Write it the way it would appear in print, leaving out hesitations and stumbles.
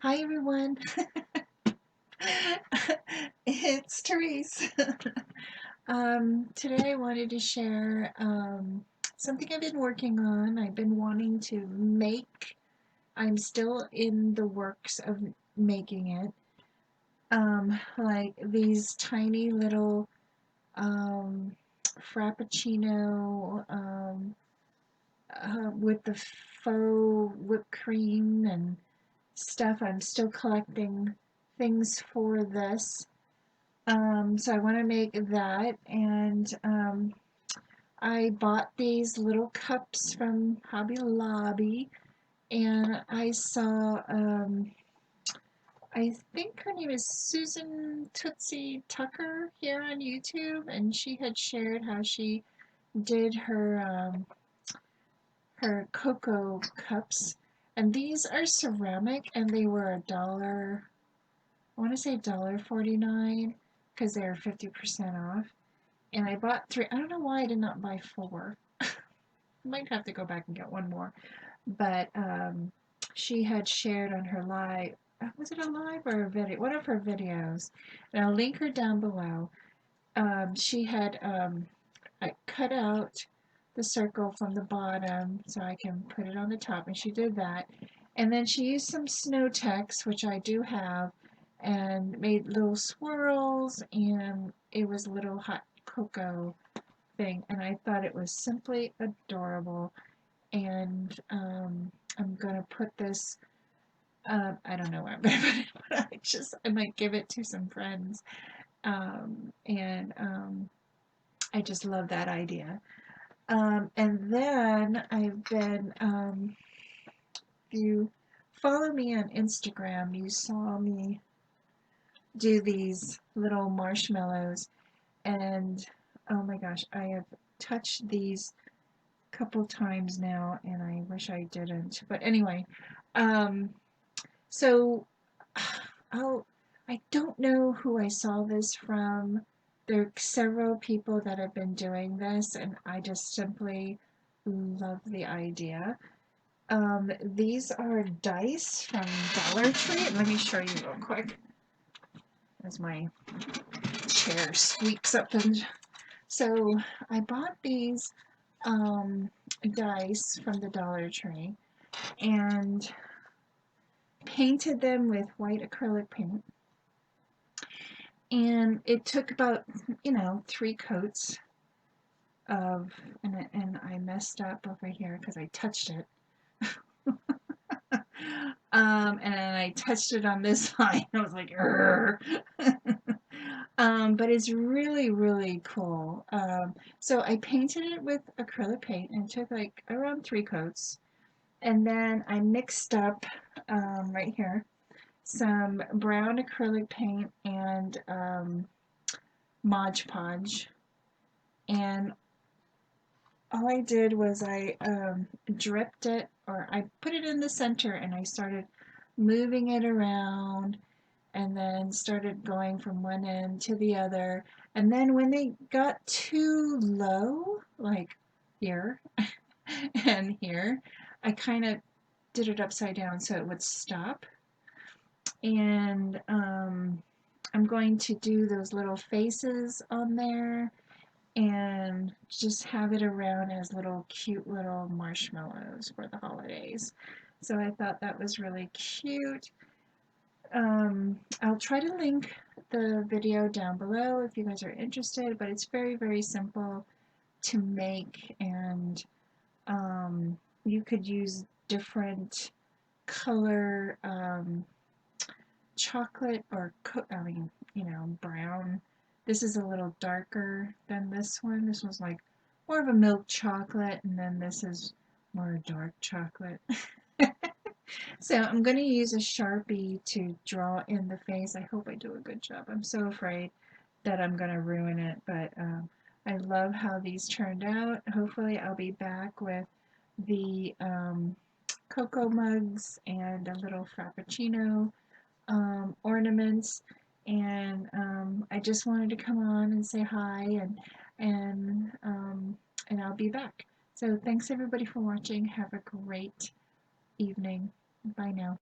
Hi everyone, it's Tereese. Today I wanted to share something I've been working on. I've been wanting to make, I'm still in the works of making it, like these tiny little um, Frappuccino with the faux whipped cream and stuff. I'm still collecting things for this. So I want to make that, and I bought these little cups from Hobby Lobby, and I saw, I think her name is Susan Tootsie Tucker here on YouTube, and she had shared how she did her cocoa cups, and these are ceramic, and they were $1. I want to say $1.49 because they're 50% off. And I bought three. I don't know why I did not buy four. I might have to go back and get one more. But she had shared on her live. Was it a live or a video? One of her videos. And I'll link her down below. She had I cut out the circle from the bottom so I can put it on the top, and she did that. And then she used some snow text, which I do have, and made little swirls, and it was a little hot cocoa thing, and I thought it was simply adorable. And I'm gonna put this. I don't know where I'm gonna put it, but I might give it to some friends. And I just love that idea. And then I've been, if you follow me on Instagram, you saw me do these little marshmallows, and oh my gosh, I have touched these a couple times now, and I wish I didn't. But anyway, um, so I'll, I don't know who I saw this from. There are several people that have been doing this, and I just simply love the idea. These are dice from Dollar Tree. Let me show you real quick as my chair squeaks up. And so I bought these dice from the Dollar Tree and painted them with white acrylic paint. And it took about, 3 coats of, and I messed up over here because I touched it. And then I touched it on this side. I was like, but it's really, really cool. So I painted it with acrylic paint and took like around 3 coats. And then I mixed up, right here, some brown acrylic paint and Mod Podge. And all I did was I dripped it, or I put it in the center, and I started moving it around, and then started going from one end to the other. And then when they got too low, like here and here, I kind of did it upside down so it would stop. And I'm going to do those little faces on there and just have it around as little cute little marshmallows for the holidays. So I thought that was really cute. I'll try to link the video down below if you guys are interested, but it's very, very simple to make, and you could use different color chocolate or brown. This is a little darker than this one. This one's like more of a milk chocolate, and then this is more dark chocolate. So I'm going to use a Sharpie to draw in the face. I hope I do a good job. I'm so afraid that I'm going to ruin it, but I love how these turned out. Hopefully I'll be back with the cocoa mugs and a little Frappuccino ornaments, and I just wanted to come on and say hi, and and I'll be back. So thanks everybody for watching. Have a great evening. Bye now.